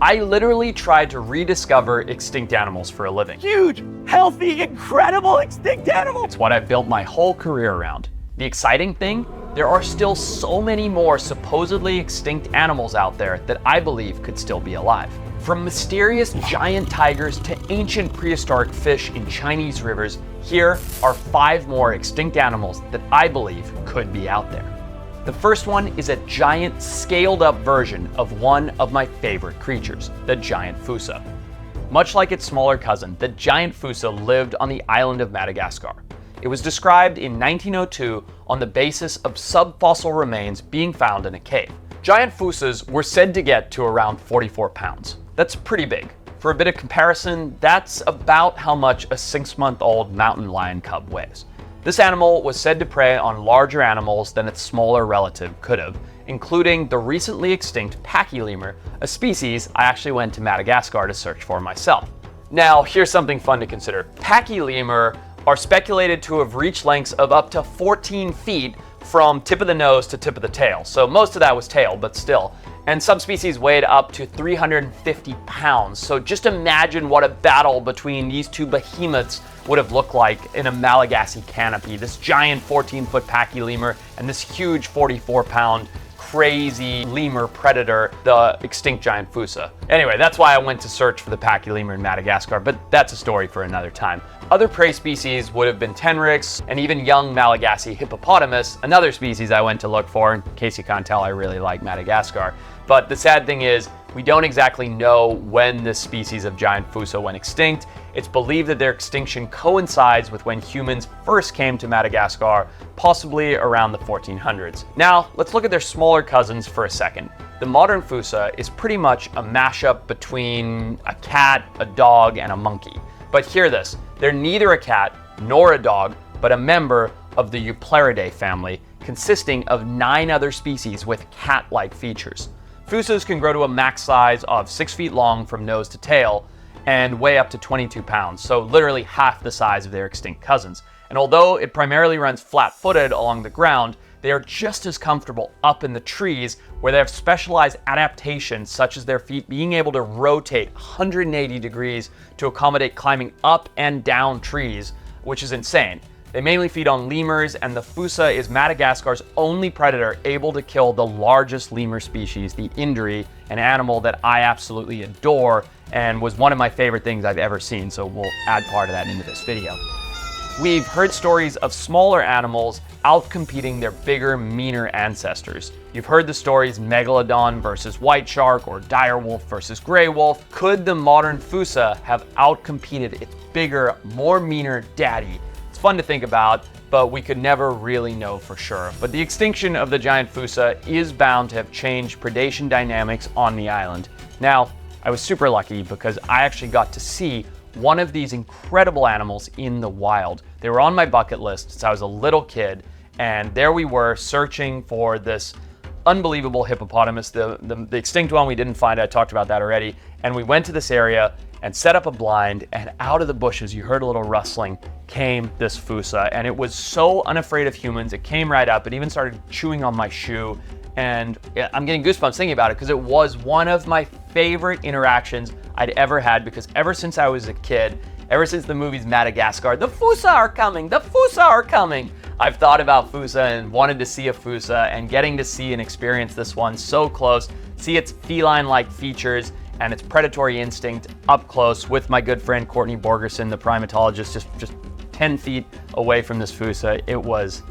I literally tried to rediscover extinct animals for a living. Huge, healthy, incredible extinct animals. It's what I've built my whole career around. The exciting thing, there are still so many more supposedly extinct animals out there that I believe could still be alive. From mysterious giant tigers to ancient prehistoric fish in Chinese rivers, here are 5 more extinct animals that I believe could be out there. The first one is a giant scaled-up version of one of my favorite creatures, the giant Fousa. Much like its smaller cousin, the giant Fousa lived on the island of Madagascar. It was described in 1902 on the basis of subfossil remains being found in a cave. Giant Fousas were said to get to around 44 pounds. That's pretty big. For a bit of comparison, that's about how much a 6-month-old mountain lion cub weighs. This animal was said to prey on larger animals than its smaller relative could have, including the recently extinct pachylemur, a species I actually went to Madagascar to search for myself. Now, here's something fun to consider. Pachylemur are speculated to have reached lengths of up to 14 feet from tip of the nose to tip of the tail. So most of that was tail, but still. And some species weighed up to 350 pounds. So just imagine what a battle between these two behemoths would have looked like in a Malagasy canopy. This giant 14-foot pachylemur and this huge 44-pound crazy lemur predator, the extinct giant Fousa. Anyway, that's why I went to search for the pachylemur in Madagascar, but that's a story for another time. Other prey species would have been tenrecs and even young Malagasy hippopotamus, another species I went to look for. In case you can't tell, I really like Madagascar. But the sad thing is, we don't exactly know when this species of giant Fousa went extinct. It's believed that their extinction coincides with when humans first came to Madagascar, possibly around the 1400s. Now, let's look at their smaller cousins for a second. The modern Fousa is pretty much a mashup between a cat, a dog, and a monkey. But hear this, they're neither a cat nor a dog, but a member of the Eupleridae family, consisting of 9 other species with cat-like features. Fousas can grow to a max size of 6 feet long from nose to tail and weigh up to 22 pounds, so literally half the size of their extinct cousins. And although it primarily runs flat-footed along the ground, they are just as comfortable up in the trees, where they have specialized adaptations such as their feet being able to rotate 180 degrees to accommodate climbing up and down trees, which is insane. They mainly feed on lemurs, and the Fousa is Madagascar's only predator able to kill the largest lemur species, the Indri, an animal that I absolutely adore and was one of my favorite things I've ever seen, so we'll add part of that into this video. We've heard stories of smaller animals outcompeting their bigger, meaner ancestors. You've heard the stories megalodon versus white shark or direwolf versus gray wolf. Could the modern Fousa have outcompeted its bigger, more meaner daddy? It's fun to think about, but we could never really know for sure. But the extinction of the giant Fousa is bound to have changed predation dynamics on the island. Now, I was super lucky because I actually got to see one of these incredible animals in the wild. They were on my bucket list since I was a little kid, and there we were searching for this unbelievable hippopotamus, the extinct one we didn't find. I talked about that already. And we went to this area and set up a blind, and out of the bushes, you heard a little rustling, came this Fousa. And it was so unafraid of humans, it came right up. It even started chewing on my shoe. And I'm getting goosebumps thinking about it because it was one of my favorite interactions I'd ever had, because ever since I was a kid, ever since the movies Madagascar, the Fousa are coming, the Fousa are coming. I've thought about Fousa and wanted to see a Fousa, and getting to see and experience this one so close, see its feline-like features and its predatory instinct up close with my good friend Courtney Borgerson, the primatologist, just 10 feet away from this Fousa. It was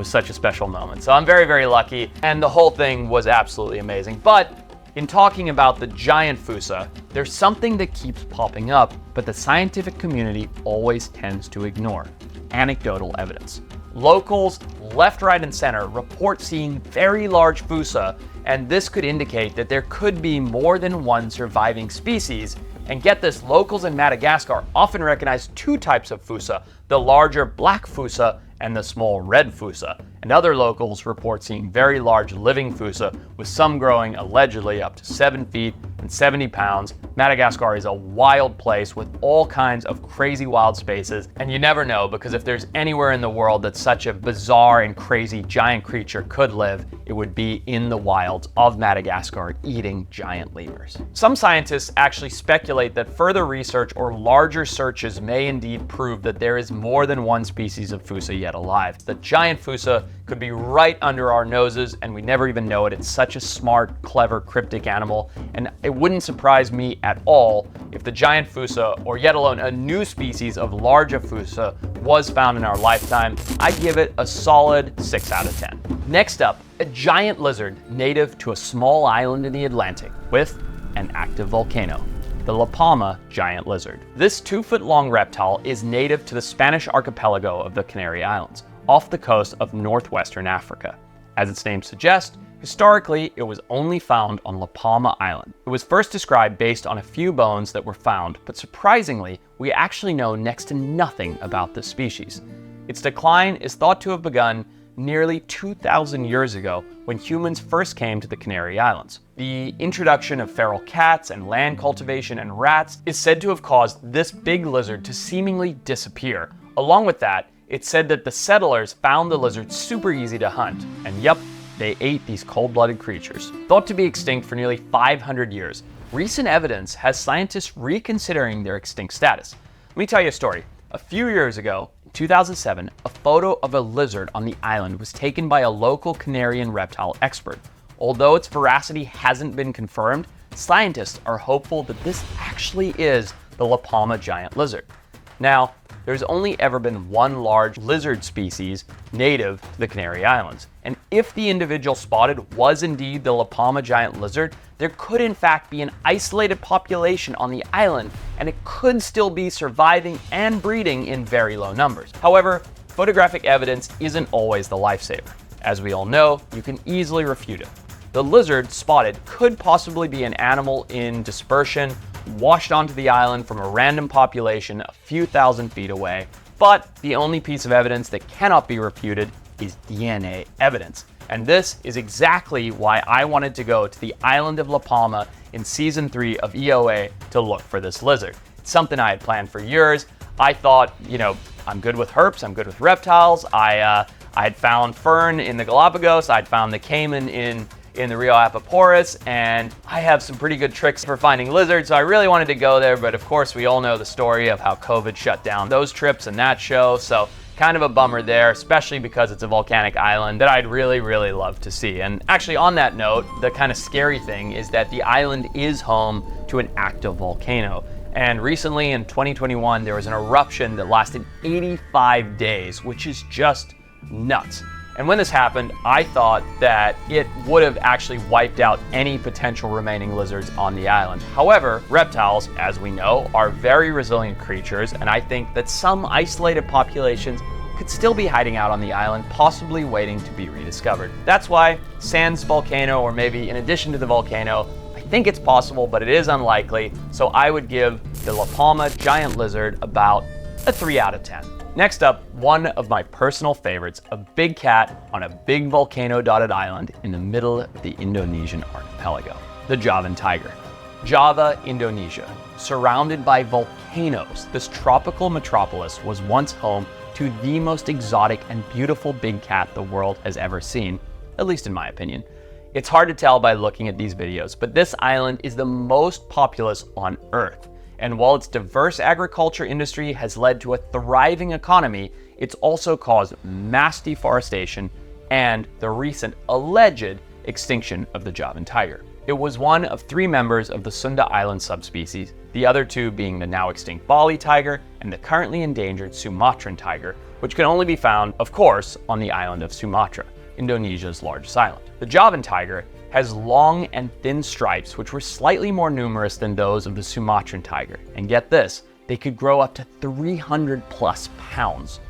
such a special moment. So I'm very, very lucky, and the whole thing was absolutely amazing. But in talking about the giant Fousa, there's something that keeps popping up, but the scientific community always tends to ignore: anecdotal evidence. Locals, left, right, and center report seeing very large Fousa, and this could indicate that there could be more than one surviving species. And get this, locals in Madagascar often recognize 2 types of Fousa: the larger black Fousa and the small red Fousa. And other locals report seeing very large living Fousa, with some growing allegedly up to 7 feet than 70 pounds. Madagascar is a wild place with all kinds of crazy wild spaces, and you never know, because if there's anywhere in the world that such a bizarre and crazy giant creature could live, it would be in the wilds of Madagascar eating giant lemurs. Some scientists actually speculate that further research or larger searches may indeed prove that there is more than one species of Fousa yet alive. The giant Fousa could be right under our noses and we never even know it. It's such a smart, clever, cryptic animal, and it wouldn't surprise me at all if the giant Fousa, or yet alone a new species of larger Fousa, was found in our lifetime. I'd give it a solid 6 out of 10. Next up, a giant lizard native to a small island in the Atlantic with an active volcano. The Laama giant lizard. This 2-foot-long reptile is native to the Spanish archipelago of the Canary Islands, off the coast of northwestern Africa. As its name suggests, historically it was only found on Laama Island. It was first described based on a few bones that were found, but surprisingly, we actually know next to nothing about this species. Its decline is thought to have begun nearly 2,000 years ago when humans first came to the Canary Islands. The introduction of feral cats and land cultivation and rats is said to have caused this big lizard to seemingly disappear. Along with that, it's said that the settlers found the lizard super easy to hunt, and yep, they ate these cold-blooded creatures. Thought to be extinct for nearly 500 years, recent evidence has scientists reconsidering their extinct status. Let me tell you a story. A few years ago, in 2007, a photo of a lizard on the island was taken by a local Canarian reptile expert. Although its veracity hasn't been confirmed, scientists are hopeful that this actually is the Laama giant lizard. Now, there's only ever been one large lizard species native to the Canary Islands, and if the individual spotted was indeed the Laama giant lizard, there could in fact be an isolated population on the island, and it could still be surviving and breeding in very low numbers. However, photographic evidence isn't always the lifesaver. As we all know, you can easily refute it. The lizard spotted could possibly be an animal in dispersion, washed onto the island from a random population a few thousand feet away, but the only piece of evidence that cannot be refuted is DNA evidence. And this is exactly why I wanted to go to the island of Laama in season 3 of EOA to look for this lizard. It's something I had planned for years. I thought, I'm good with herps, I'm good with reptiles. I had found fern in the Galapagos, I'd found the caiman in the Rio Apaporis, and I have some pretty good tricks for finding lizards, so I really wanted to go there, but of course we all know the story of how COVID shut down those trips and that show, so kind of a bummer there, especially because it's a volcanic island that I'd really, really love to see. And actually on that note, the kind of scary thing is that the island is home to an active volcano. And recently in 2021, there was an eruption that lasted 85 days, which is just nuts. And when this happened, I thought that it would have actually wiped out any potential remaining lizards on the island. However, reptiles, as we know, are very resilient creatures, and I think that some isolated populations could still be hiding out on the island, possibly waiting to be rediscovered. That's why, sans volcano, or maybe in addition to the volcano, I think it's possible, but it is unlikely, so I would give the Laama giant lizard about a 3 out of 10. Next up, one of my personal favorites, a big cat on a big volcano-dotted island in the middle of the Indonesian archipelago, the Javan tiger. Java, Indonesia, surrounded by volcanoes, this tropical metropolis was once home to the most exotic and beautiful big cat the world has ever seen, at least in my opinion. It's hard to tell by looking at these videos, but this island is the most populous on Earth. And while its diverse agriculture industry has led to a thriving economy, it's also caused mass deforestation and the recent alleged extinction of the Javan tiger. It was one of 3 members of the Sunda Island subspecies, the other 2 being the now extinct Bali tiger and the currently endangered Sumatran tiger, which can only be found, of course, on the island of Sumatra, Indonesia's largest island. The Javan tiger has long and thin stripes which were slightly more numerous than those of the Sumatran tiger. And get this, they could grow up to 300 plus pounds.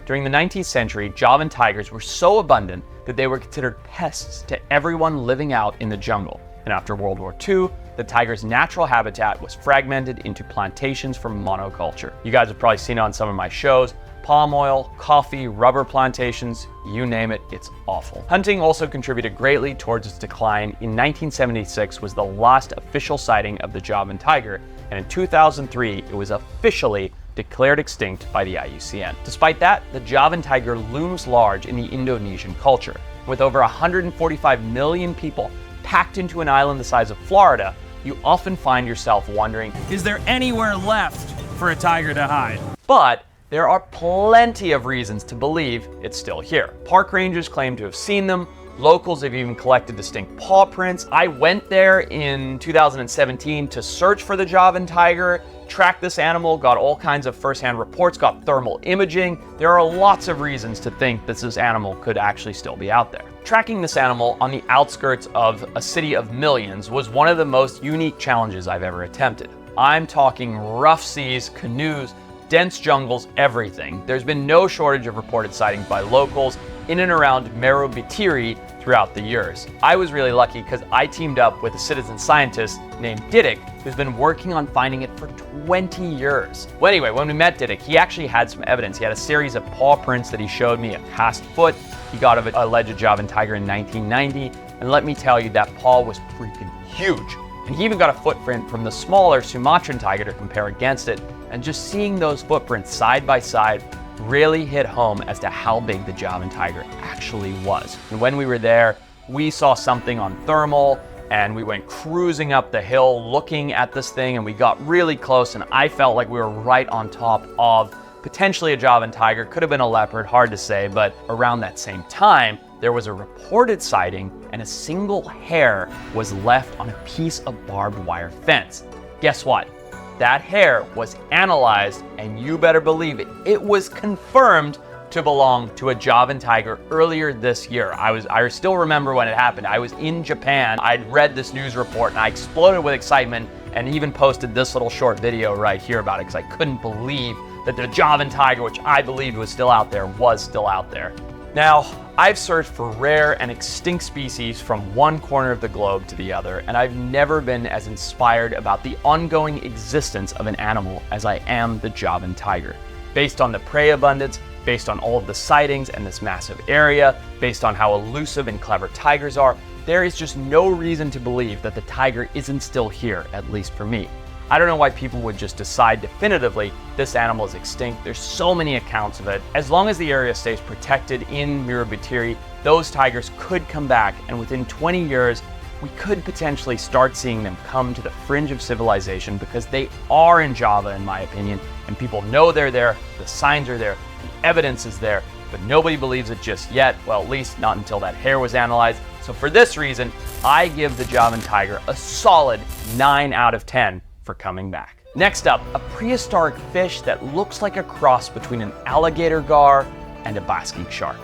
During the 19th century, Javan tigers were so abundant that they were considered pests to everyone living out in the jungle. And after World War II, the tiger's natural habitat was fragmented into plantations for monoculture. You guys have probably seen it on some of my shows. palm oil, coffee, rubber plantations, you name it, it's awful. Hunting also contributed greatly towards its decline. In 1976 was the last official sighting of the Javan tiger, and in 2003 it was officially declared extinct by the IUCN. Despite that, the Javan tiger looms large in the Indonesian culture. With over 145 million people packed into an island the size of Florida, you often find yourself wondering, Is there anywhere left for a tiger to hide? but there are plenty of reasons to believe it's still here. Park rangers claim to have seen them. Locals have even collected distinct paw prints. I went there in 2017 to search for the Javan tiger, tracked this animal, got all kinds of firsthand reports, got thermal imaging. There are lots of reasons to think that this animal could actually still be out there. Tracking this animal on the outskirts of a city of millions was one of the most unique challenges I've ever attempted. I'm talking rough seas, canoes, dense jungles, everything. There's been no shortage of reported sightings by locals in and around Marubitiri throughout the years. I was really lucky because I teamed up with a citizen scientist named Didik, who's been working on finding it for 20 years. Well, anyway, when we met Didik, he actually had some evidence. He had a series of paw prints that he showed me, a cast foot he got of an alleged Javan tiger in 1990, and let me tell you, that paw was freaking huge. And he even got a footprint from the smaller Sumatran tiger to compare against it, and just seeing those footprints side by side really hit home as to how big the Javan tiger actually was. And when we were there, we saw something on thermal, and we went cruising up the hill looking at this thing, and we got really close, and I felt like we were right on top of potentially a Javan tiger. Could have been a leopard, hard to say, but around that same time, there was a reported sighting and a single hair was left on a piece of barbed wire fence. Guess what? That hair was analyzed, and you better believe it, it was confirmed to belong to a Javan tiger earlier this year. I still remember when it happened. I was in Japan. I'd read this news report and I exploded with excitement and even posted this little short video right here about it because I couldn't believe that the Javan tiger, which I believed was still out there, was still out there. Now, I've searched for rare and extinct species from one corner of the globe to the other, and I've never been as inspired about the ongoing existence of an animal as I am the Javan tiger. Based on the prey abundance, based on all of the sightings and this massive area, based on how elusive and clever tigers are, there is just no reason to believe that the tiger isn't still here, at least for me. I don't know why people would just decide definitively this animal is extinct. There's so many accounts of it. As long as the area stays protected in Marubitiri, those tigers could come back, and within 20 years, we could potentially start seeing them come to the fringe of civilization because they are in Java, in my opinion, and people know they're there, the signs are there, the evidence is there, but nobody believes it just yet. Well, at least not until that hair was analyzed. So for this reason, I give the Javan tiger a solid 9 out of 10 for coming back. Next up, a prehistoric fish that looks like a cross between an alligator gar and a basking shark,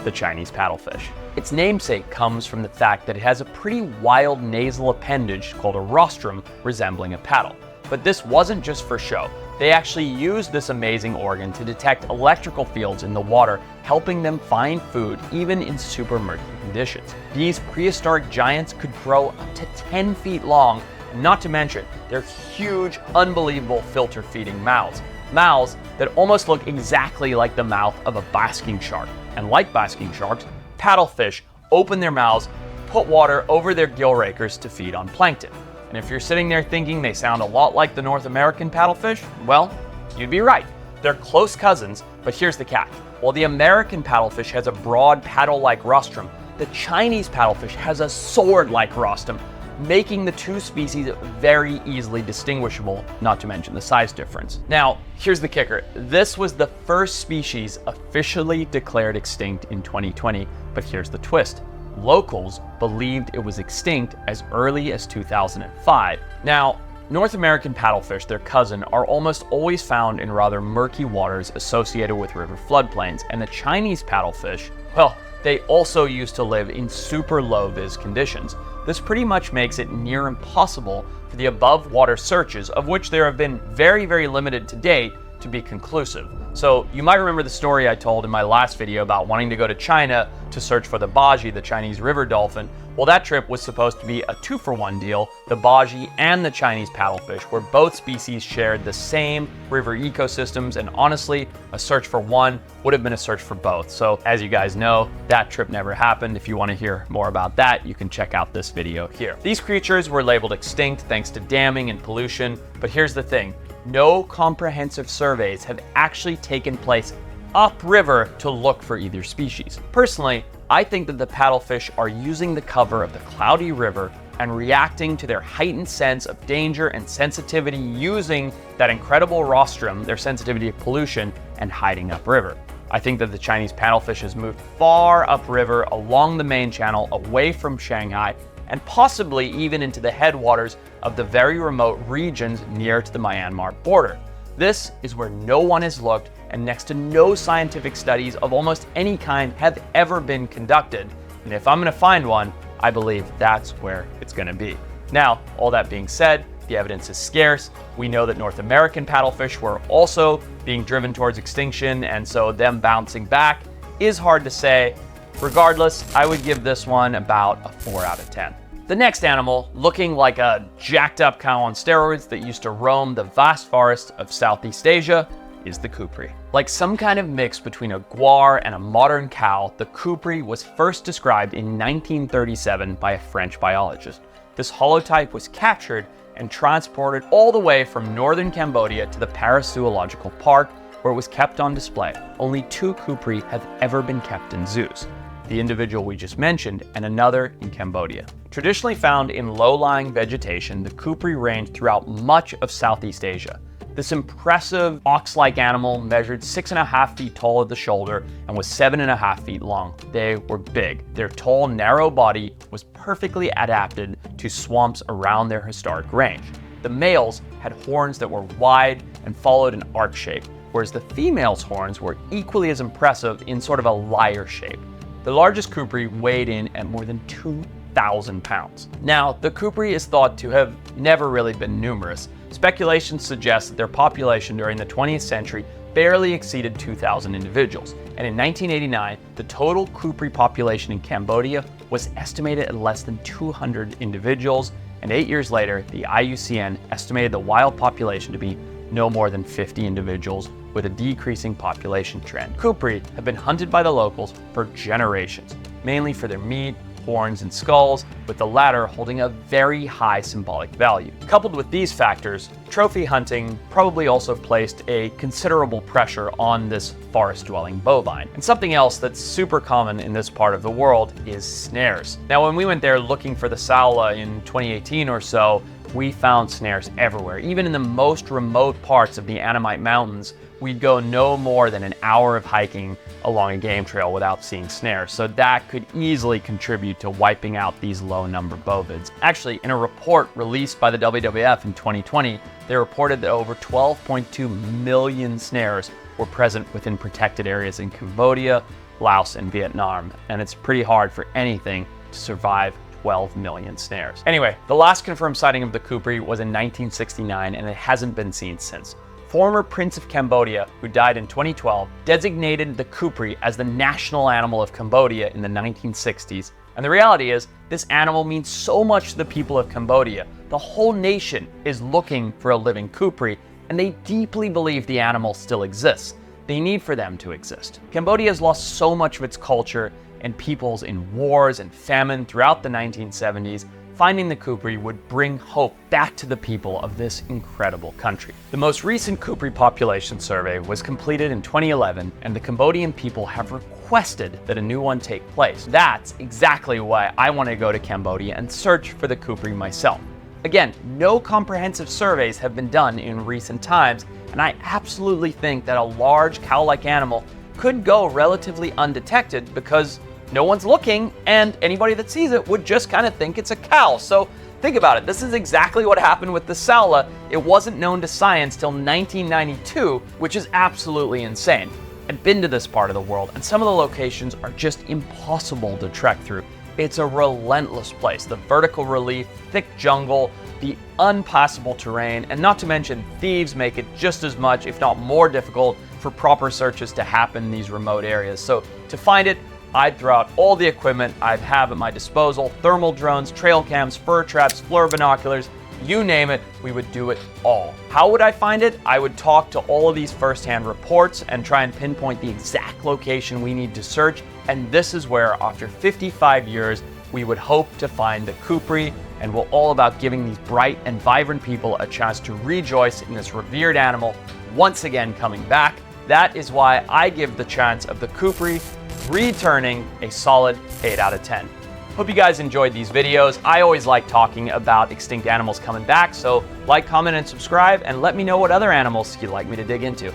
the Chinese paddlefish. Its namesake comes from the fact that it has a pretty wild nasal appendage called a rostrum resembling a paddle. But this wasn't just for show. They actually used this amazing organ to detect electrical fields in the water, helping them find food even in super murky conditions. These prehistoric giants could grow up to 10 feet long, and not to mention their huge, unbelievable filter-feeding mouths. Mouths that almost look exactly like the mouth of a basking shark. And like basking sharks, paddlefish open their mouths, put water over their gill rakers to feed on plankton. And if you're sitting there thinking they sound a lot like the North American paddlefish, well, you'd be right. They're close cousins, but here's the catch. While the American paddlefish has a broad paddle-like rostrum, the Chinese paddlefish has a sword-like rostrum, making the two species very easily distinguishable, not to mention the size difference. Now, here's the kicker. This was the first species officially declared extinct in 2020, but here's the twist. Locals believed it was extinct as early as 2005. Now, North American paddlefish, their cousin, are almost always found in rather murky waters associated with river floodplains, and the Chinese paddlefish, well, they also used to live in super low vis conditions. This pretty much makes it near impossible for the above water searches, of which there have been very, very limited to date, to be conclusive. So you might remember the story I told in my last video about wanting to go to China to search for the baji, the Chinese river dolphin. Well, that trip was supposed to be a 2-for-1 deal. The baji and the Chinese paddlefish, where both species shared the same river ecosystems, and honestly, a search for one would have been a search for both. So as you guys know, that trip never happened. If you want to hear more about that, you can check out this video here. These creatures were labeled extinct thanks to damming and pollution, but here's the thing. No comprehensive surveys have actually taken place upriver to look for either species. Personally, I think that the paddlefish are using the cover of the cloudy river and reacting to their heightened sense of danger and sensitivity using that incredible rostrum, their sensitivity to pollution, and hiding upriver. I think that the Chinese paddlefish has moved far upriver along the main channel away from Shanghai and possibly even into the headwaters of the very remote regions near to the Myanmar border. This is where no one has looked, and next to no scientific studies of almost any kind have ever been conducted. And if I'm going to find one, I believe that's where it's going to be. Now, all that being said, the evidence is scarce. We know that North American paddlefish were also being driven towards extinction, and so them bouncing back is hard to say. Regardless, I would give this one about a 4 out of 10. The next animal, looking like a jacked up cow on steroids that used to roam the vast forests of Southeast Asia, is the Kukri. Like some kind of mix between a guar and a modern cow, the Kukri was first described in 1937 by a French biologist. This holotype was captured and transported all the way from northern Cambodia to the Paris Zoological Park, where it was kept on display. Only 2 Kukri have ever been kept in zoos. The individual we just mentioned and another in Cambodia. Traditionally found in low-lying vegetation, the Kukri range throughout much of Southeast Asia. This impressive ox-like animal measured 6.5 feet tall at the shoulder and was 7.5 feet long. They were big. Their tall, narrow body was perfectly adapted to swamps around their historic range. The males had horns that were wide and followed an arc shape, whereas the females' horns were equally as impressive in sort of a lyre shape. The largest Kukri weighed in at more than 2,000 pounds. Now, the Kukri is thought to have never really been numerous. Speculation suggests that their population during the 20th century barely exceeded 2,000 individuals. And in 1989, the total Kukri population in Cambodia was estimated at less than 200 individuals. And 8 years later, the IUCN estimated the wild population to be no more than 50 individuals, with a decreasing population trend. Kukri have been hunted by the locals for generations, mainly for their meat, horns, and skulls, with the latter holding a very high symbolic value. Coupled with these factors, trophy hunting probably also placed a considerable pressure on this forest-dwelling bovine. And something else that's super common in this part of the world is snares. Now, when we went there looking for the Saola in 2018 or so, we found snares everywhere. Even in the most remote parts of the Annamite Mountains, we'd go no more than an hour of hiking along a game trail without seeing snares. So that could easily contribute to wiping out these low number bovids. Actually, in a report released by the WWF in 2020, they reported that over 12.2 million snares were present within protected areas in Cambodia, Laos, and Vietnam. And it's pretty hard for anything to survive 12 million snares. Anyway, the last confirmed sighting of the Kukri was in 1969, and it hasn't been seen since. Former Prince of Cambodia, who died in 2012, designated the Kukri as the national animal of Cambodia in the 1960s. And the reality is, this animal means so much to the people of Cambodia. The whole nation is looking for a living Kukri, and they deeply believe the animal still exists. They need for them to exist. Cambodia has lost so much of its culture and peoples in wars and famine throughout the 1970s. Finding the Kukri would bring hope back to the people of this incredible country. The most recent Kukri population survey was completed in 2011, and the Cambodian people have requested that a new one take place. That's exactly why I want to go to Cambodia and search for the Kukri myself. Again, no comprehensive surveys have been done in recent times, and I absolutely think that a large cow-like animal could go relatively undetected because no one's looking, and anybody that sees it would just kind of think it's a cow. So think about it. This is exactly what happened with the Saola. It wasn't known to science till 1992, which is absolutely insane. I've been to this part of the world, and some of the locations are just impossible to trek through. It's a relentless place. The vertical relief, thick jungle, the unpassable terrain, and not to mention thieves make it just as much, if not more difficult, for proper searches to happen in these remote areas. So to find it, I'd throw out all the equipment I have at my disposal: thermal drones, trail cams, fur traps, FLIR binoculars, you name it, we would do it all. How would I find it? I would talk to all of these first-hand reports and try and pinpoint the exact location we need to search, and this is where, after 55 years, we would hope to find the Kukri, and we're all about giving these bright and vibrant people a chance to rejoice in this revered animal once again coming back. That is why I give the chance of the Kukri returning a solid 8 out of 10. Hope you guys enjoyed these videos. I always like talking about extinct animals coming back, so like, comment, and subscribe, and let me know what other animals you'd like me to dig into.